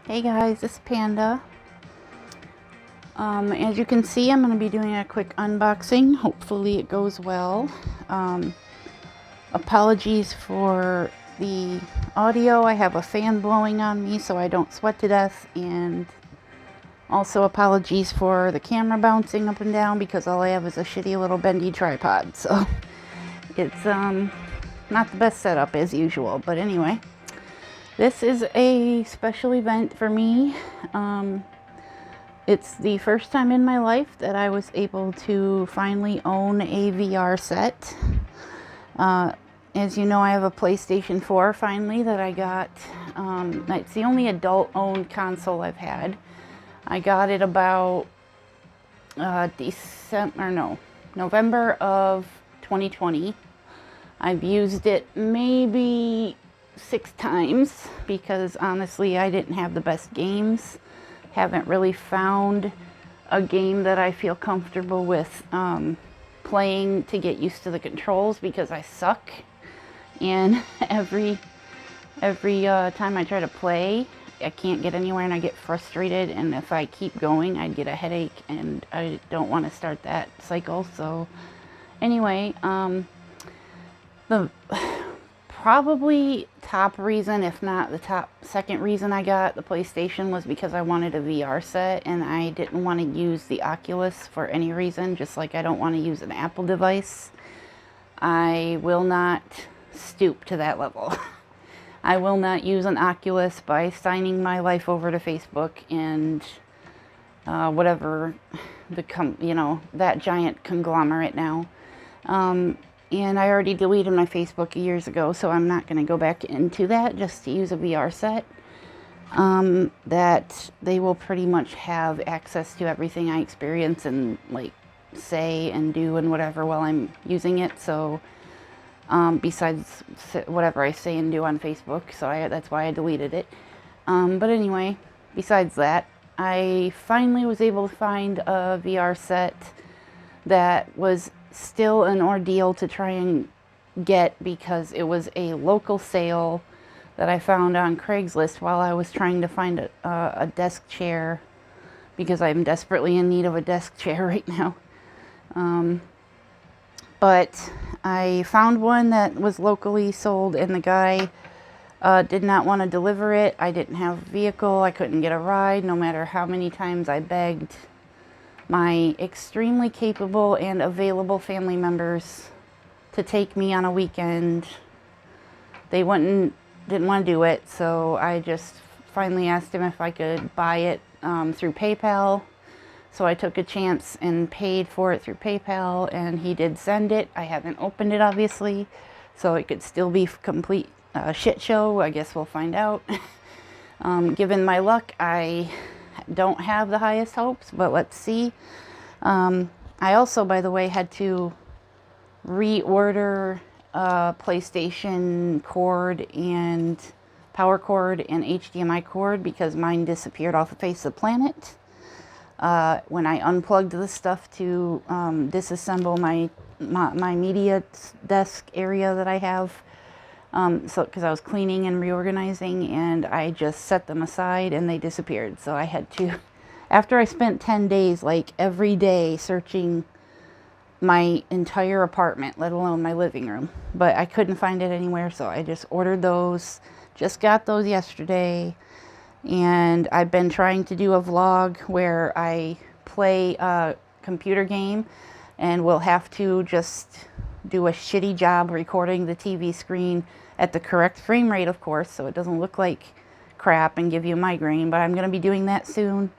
Hey guys, this is Panda. As you can see, I'm going to be doing a quick unboxing. Hopefully it goes well. Apologies for the audio. I have a fan blowing on me so I don't sweat to death, and also apologies for the camera bouncing up and down because all I have is a shitty little bendy tripod. So it's not the best setup as usual, but anyway. This is a special event for me. It's the first time in my life that I was able to finally own a VR set. As you know, I have a PlayStation 4 finally that I got. It's the only adult-owned console I've had. I got it about November of 2020. I've used it maybe 6 times because honestly I didn't have the best games. Haven't really found a game that I feel comfortable with playing to get used to the controls because I suck, and every time I try to play I can't get anywhere and I get frustrated, and if I keep going I'd get a headache and I don't want to start that cycle. So anyway, the probably top reason, if not the second reason I got the PlayStation, was because I wanted a VR set and I didn't want to use the Oculus for any reason, just like I don't want to use an Apple device. I will not stoop to that level. I will not use an Oculus by signing my life over to Facebook and whatever that giant conglomerate now. And I already deleted my Facebook years ago, so I'm not going to go back into that just to use a VR set. That they will pretty much have access to everything I experience and like say and do and whatever while I'm using it. So besides whatever I say and do on Facebook, so that's why I deleted it. But anyway, besides that, I finally was able to find a VR set that was still an ordeal to try and get because it was a local sale that I found on Craigslist while I was trying to find a desk chair because I'm desperately in need of a desk chair right now. But I found one that was locally sold and the guy did not want to deliver it. I didn't have a vehicle. I couldn't get a ride no matter how many times I begged my extremely capable and available family members to take me on a weekend. They didn't want to do it, so I just finally asked him if I could buy it through PayPal. So I took a chance and paid for it through PayPal, and he did send it. I haven't opened it, obviously, so it could still be complete shit show. I guess we'll find out. Given my luck, I don't have the highest hopes, but let's see. I also, by the way, had to reorder PlayStation cord and power cord and HDMI cord because mine disappeared off the face of the planet when I unplugged the stuff to disassemble my media desk area that I have. Because I was cleaning and reorganizing, and I just set them aside and they disappeared. So I had to, after I spent 10 days, like every day, searching my entire apartment, let alone my living room. But I couldn't find it anywhere, so I just ordered those. Just got those yesterday. And I've been trying to do a vlog where I play a computer game, and we'll have to just do a shitty job recording the TV screen at the correct frame rate, of course, so it doesn't look like crap and give you a migraine. But I'm going to be doing that soon,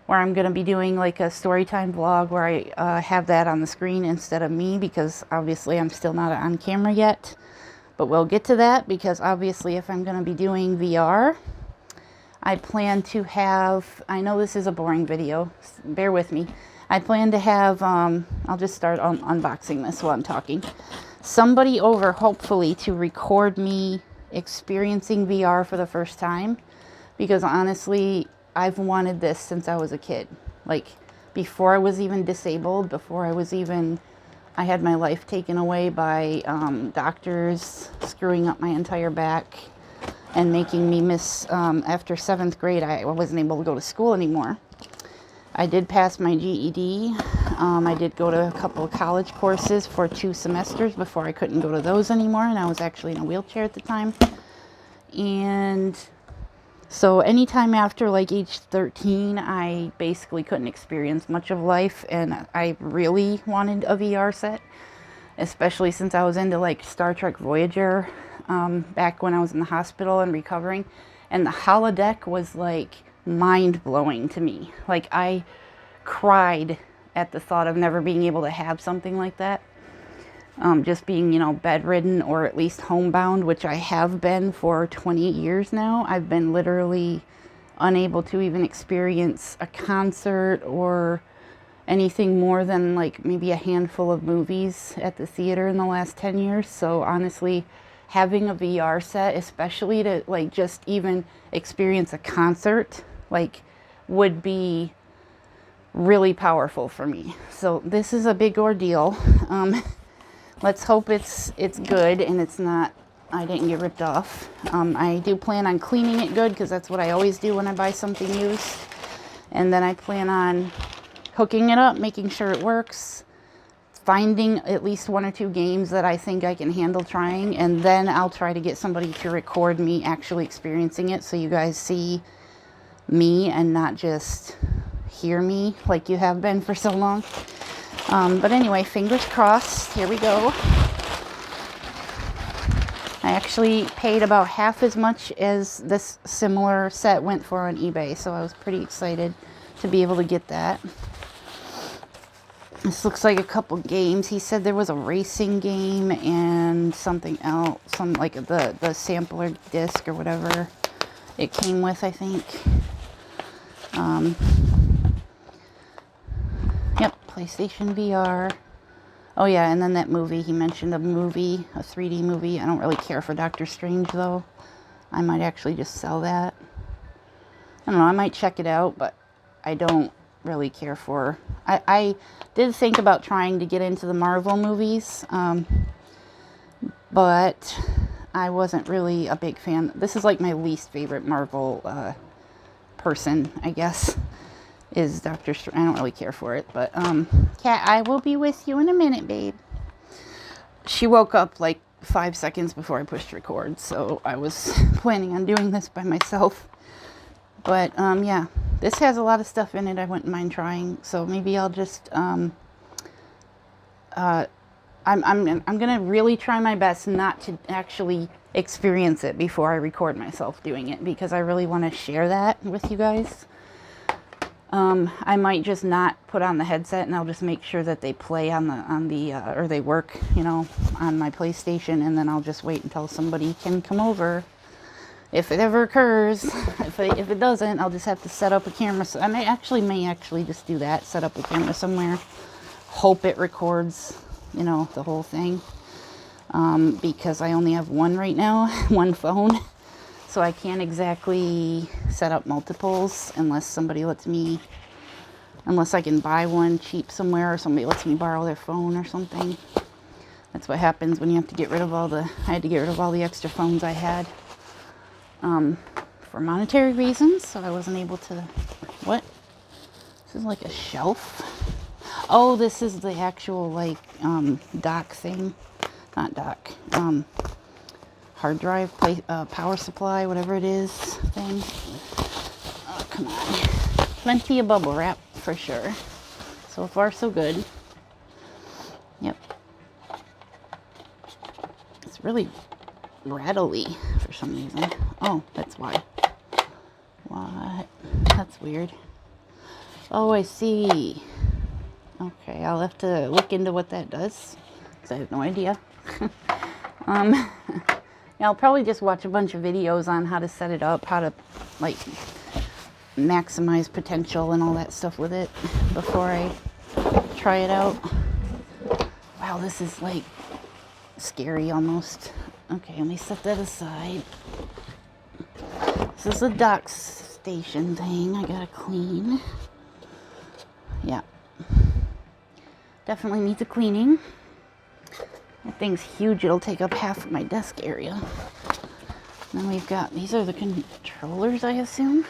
where I'm going to be doing like a story time vlog where I have that on the screen instead of me, because obviously I'm still not on camera yet. But we'll get to that, because obviously if I'm going to be doing VR, I plan to have, I know this is a boring video, bear with me. I plan to have, I'll just start unboxing this while I'm talking. Somebody over, hopefully, to record me experiencing VR for the first time. Because honestly, I've wanted this since I was a kid. Like, before I was even disabled, before I was even I had my life taken away by doctors screwing up my entire back and making me miss, after 7th grade, I wasn't able to go to school anymore. I did pass my GED. I did go to a couple of college courses for 2 semesters before I couldn't go to those anymore, and I was actually in a wheelchair at the time. And so anytime after like age 13, I basically couldn't experience much of life, and I really wanted a VR set, especially since I was into like Star Trek Voyager back when I was in the hospital and recovering. And the holodeck was like mind-blowing to me. Like, I cried at the thought of never being able to have something like that. Just being, you know, bedridden or at least homebound, which I have been for 20 years now. I've been literally unable to even experience a concert or anything more than like maybe a handful of movies at the theater in the last 10 years. So honestly, having a VR set, especially to like just even experience a concert, like, would be really powerful for me. So this is a big ordeal. Let's hope it's good and it's not, I didn't get ripped off. I do plan on cleaning it good, because that's what I always do when I buy something used. And then I plan on hooking it up, making sure it works, finding at least 1 or 2 games that I think I can handle trying, and then I'll try to get somebody to record me actually experiencing it, so you guys see me and not just hear me like you have been for so long. But anyway, fingers crossed. Here we go. I actually paid about half as much as this similar set went for on eBay, so I was pretty excited to be able to get that. This looks like a couple games. He said there was a racing game and something else, some like the sampler disc or whatever it came with, I think. Yep, PlayStation VR. Oh yeah, and then that movie, he mentioned a movie, a 3D movie. I don't really care for Doctor Strange though. I might actually just sell that. I don't know, I might check it out, but I don't really care for... I did think about trying to get into the Marvel movies, but I wasn't really a big fan. This is like my least favorite Marvel person, I guess, is Doctor Strange. I don't really care for it, but Kat, I will be with you in a minute, babe. She woke up like 5 seconds before I pushed record, so I was planning on doing this by myself. But yeah, this has a lot of stuff in it I wouldn't mind trying, so maybe I'll just I'm gonna really try my best not to actually experience it before I record myself doing it, because I really want to share that with you guys. I might just not put on the headset, and I'll just make sure that they play on the or they work, you know, on my PlayStation, and then I'll just wait until somebody can come over, if it ever occurs. If it doesn't, I'll just have to set up a camera. So I may actually just do that, set up a camera somewhere, hope it records, you know, the whole thing, because I only have one right now, one phone. So I can't exactly set up multiples unless somebody lets me, unless I can buy one cheap somewhere, or somebody lets me borrow their phone or something. That's what happens when you have to get rid of I had to get rid of all the extra phones I had, for monetary reasons, so I wasn't able to, what? This is like a shelf. Oh, this is the actual, like, dock thing. Not dock. Hard drive, power supply, whatever it is, thing. Oh, come on. Plenty of bubble wrap, for sure. So far, so good. Yep. It's really rattly for some reason. Oh, that's why. What? That's weird. Oh, I see. Okay, I'll have to look into what that does, because I have no idea. Yeah, I'll probably just watch a bunch of videos on how to set it up, how to, like, maximize potential and all that stuff with it before I try it out. Wow, this is, like, scary almost. Okay, let me set that aside. This is a dock station thing I gotta clean. Yeah. Definitely needs a cleaning. That thing's huge. It'll take up half of my desk area. Then we've got, these are the controllers, I assume.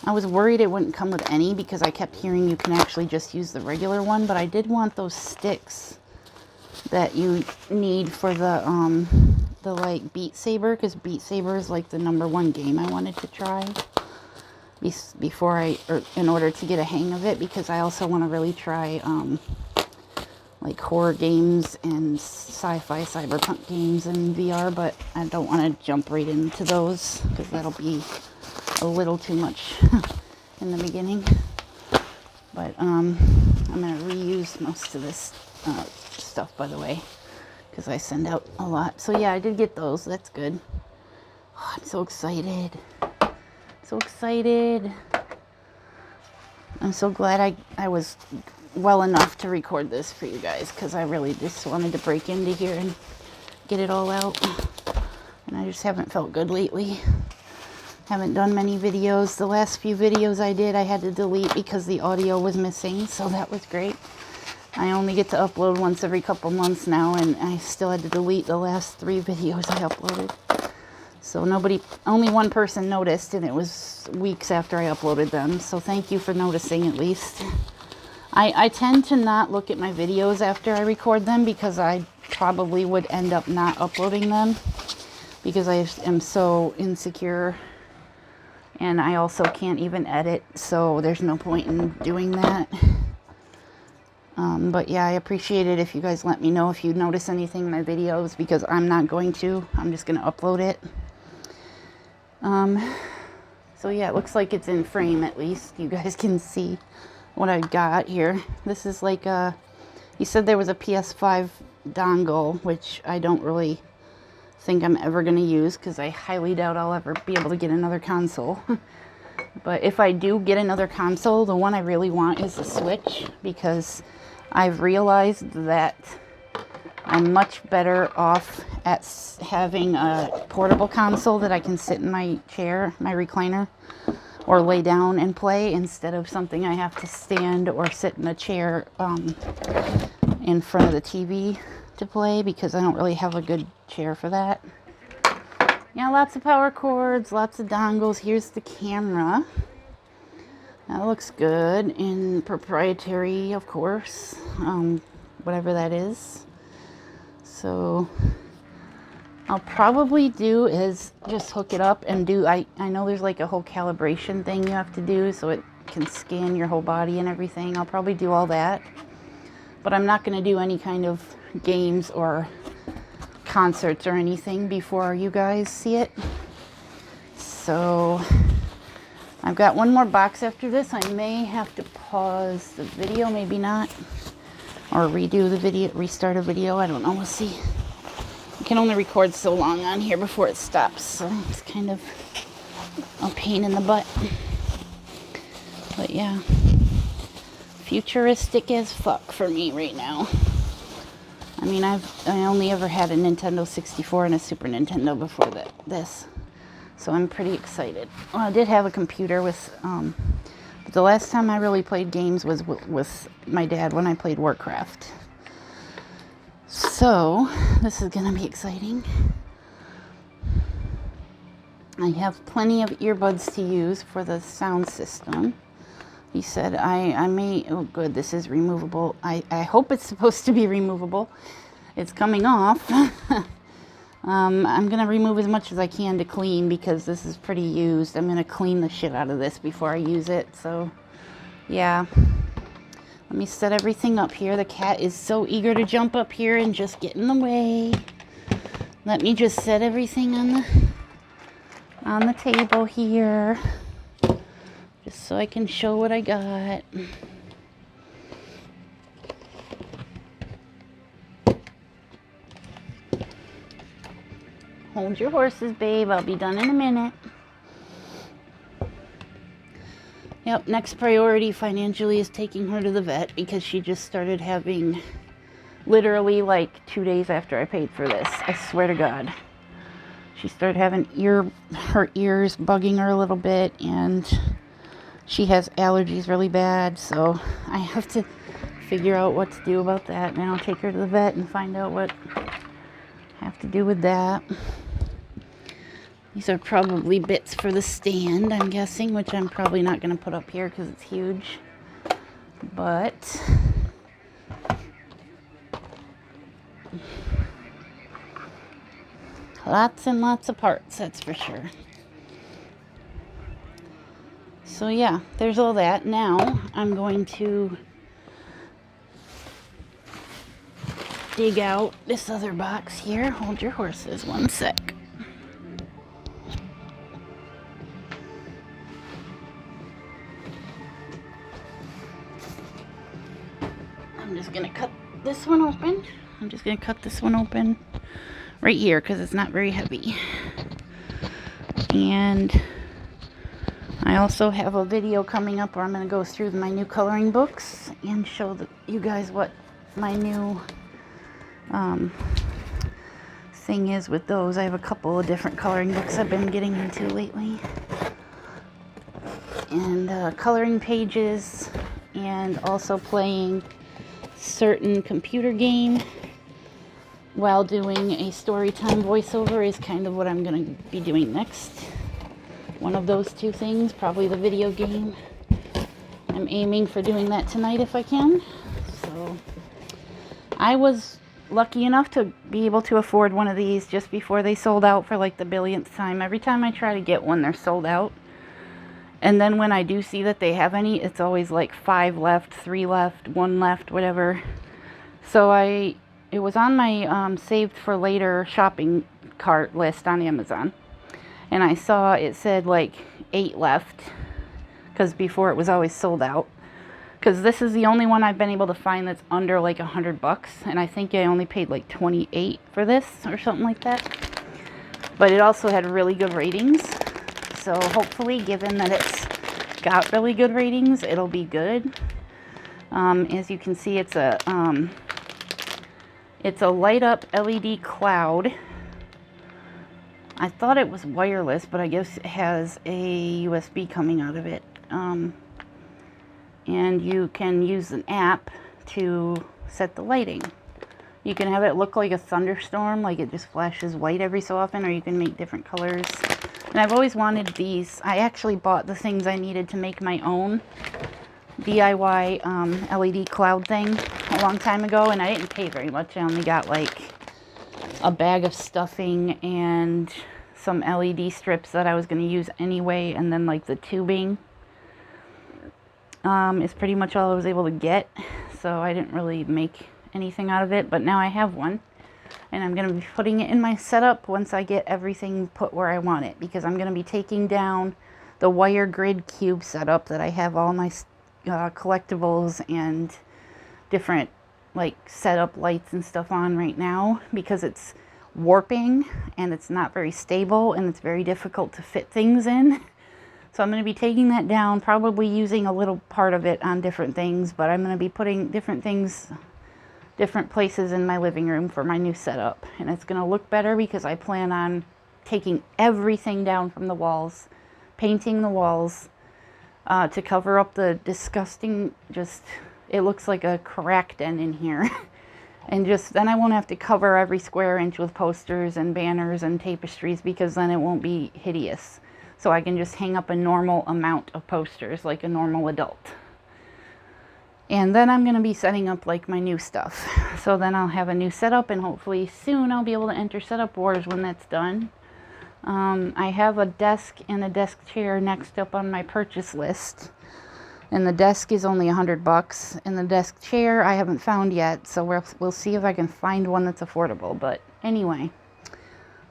I was worried it wouldn't come with any because I kept hearing you can actually just use the regular one, but I did want those sticks that you need for the like Beat Saber, because Beat Saber is like the #1 game I wanted to try before in order to get a hang of it, because I also want to really try like horror games and sci-fi cyberpunk games in VR, but I don't want to jump right into those because that'll be a little too much in the beginning. But I'm going to reuse most of this stuff, by the way, because I send out a lot. So yeah, I did get those. That's good. Oh, I'm so excited. So excited. I'm so glad I was well enough to record this for you guys, because I really just wanted to break into here and get it all out. And I just haven't felt good lately. Haven't done many videos. The last few videos I did, I had to delete because the audio was missing, so that was great. I only get to upload once every couple months now, and I still had to delete the last 3 videos I uploaded. So only one person noticed, and it was weeks after I uploaded them. So thank you for noticing at least. I tend to not look at my videos after I record them because I probably would end up not uploading them because I am so insecure, and I also can't even edit, so there's no point in doing that. But yeah, I appreciate it if you guys let me know if you notice anything in my videos, because I'm not going to. I'm just going to upload it. So yeah, it looks like it's in frame at least. You guys can see what I got here. This is like you said there was a PS5 dongle, which I don't really think I'm ever going to use because I highly doubt I'll ever be able to get another console. But if I do get another console, the one I really want is the Switch, because I've realized that I'm much better off at having a portable console that I can sit in my chair, my recliner, or lay down and play, instead of something I have to stand or sit in a chair in front of the TV to play, because I don't really have a good chair for that. Yeah, lots of power cords, lots of dongles. Here's the camera. That looks good, in proprietary, of course, whatever that is. So I'll probably do is just hook it up and do, I know there's like a whole calibration thing you have to do so it can scan your whole body and everything. I'll probably do all that, but I'm not going to do any kind of games or concerts or anything before you guys see it. So I've got one more box after this. I may have to pause the video, maybe not, or redo the video, restart a video. I don't know, we'll see. I can only record so long on here before it stops, so it's kind of a pain in the butt. But yeah, futuristic as fuck for me right now. I mean, I only ever had a Nintendo 64 and a Super Nintendo before this, so I'm pretty excited. Well, I did have a computer with, but the last time I really played games was with my dad when I played Warcraft. So this is gonna be exciting. I have plenty of earbuds to use for the sound system. He said I may, oh good, this is removable. I hope it's supposed to be removable. It's coming off. I'm going to remove as much as I can to clean, because this is pretty used. I'm going to clean the shit out of this before I use it. So yeah, let me set everything up here. The cat is so eager to jump up here and just get in the way. Let me just set everything on the table here, just so I can show what I got. Hold your horses, babe. I'll be done in a minute. Yep, next priority financially is taking her to the vet, because she just started having, literally like 2 days after I paid for this. I swear to God. She started having her ears bugging her a little bit, and she has allergies really bad, so I have to figure out what to do about that. And I'll take her to the vet and find out what I have to do with that. These are probably bits for the stand, I'm guessing, which I'm probably not going to put up here because it's huge. But lots and lots of parts, that's for sure. So yeah, there's all that. Now I'm going to dig out this other box here. Hold your horses one sec. I'm just going to cut this one open. I'm just going to cut this one open right here because it's not very heavy. And I also have a video coming up where I'm going to go through my new coloring books and show you guys what my new thing is with those. I have a couple of different coloring books I've been getting into lately. And coloring pages, and also playing certain computer game while doing a story time voiceover is kind of what I'm going to be doing next. One of those two things, probably the video game. I'm aiming for doing that tonight if I can. So I was lucky enough to be able to afford one of these just before they sold out for like the billionth time. Every time I try to get one, they're sold out. And then when I do see that they have any, it's always like 5 left, 3 left, 1 left, whatever. So it was on my saved for later shopping cart list on Amazon. And I saw it said like 8 left, because before it was always sold out. Because this is the only one I've been able to find that's under like $100, and I think I only paid like $28 for this or something like that. But it also had really good ratings, so hopefully, given that it's got really good ratings, it'll be good. As you can see, it's a light up LED cloud. I thought it was wireless, but I guess it has a USB coming out of it. And you can use an app to set the lighting. You can have it look like a thunderstorm, like it just flashes white every so often, or you can make different colors. And I've always wanted these. I actually bought the things I needed to make my own DIY LED cloud thing a long time ago, and I didn't pay very much. I only got like a bag of stuffing and some LED strips that I was going to use anyway, and then like the tubing is pretty much all I was able to get, so I didn't really make anything out of it. But now I have one, and I'm going to be putting it in my setup once I get everything put where I want it, because I'm going to be taking down the wire grid cube setup that I have all my collectibles and different like setup lights and stuff on right now, because it's warping and it's not very stable and it's very difficult to fit things in. So I'm going to be taking that down, probably using a little part of it on different things, but I'm going to be putting different things, different places in my living room for my new setup. And it's going to look better because I plan on taking everything down from the walls, painting the walls to cover up the disgusting, just, it looks like a crack den in here. And just, then I won't have to cover every square inch with posters and banners and tapestries, because then it won't be hideous. So I can just hang up a normal amount of posters like a normal adult. And then I'm going to be setting up like my new stuff. So then I'll have a new setup, and hopefully soon I'll be able to enter Setup Wars when that's done. I have a desk and a desk chair next up on my purchase list. And the desk is only $100, and the desk chair I haven't found yet, so we'll see if I can find one that's affordable. But anyway,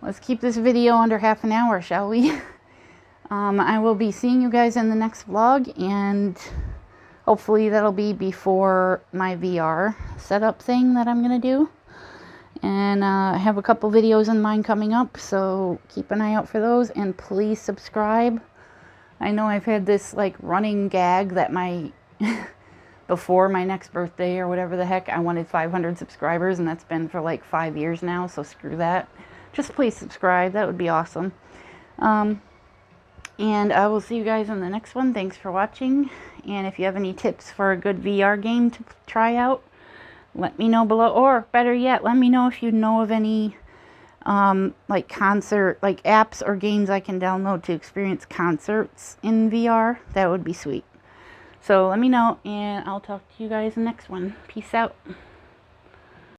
let's keep this video under half an hour, shall we? I will be seeing you guys in the next vlog, and hopefully that'll be before my VR setup thing that I'm going to do. And I have a couple videos in mind coming up, so keep an eye out for those, and please subscribe. I know I've had this like running gag that before my next birthday or whatever the heck, I wanted 500 subscribers, and that's been for like 5 years now, so screw that. Just please subscribe, that would be awesome. And I will see you guys in the next one. Thanks for watching. And if you have any tips for a good VR game to try out, let me know below. Or better yet, let me know if you know of any like apps or games I can download to experience concerts in VR. That would be sweet. So let me know, and I'll talk to you guys in the next one. Peace out.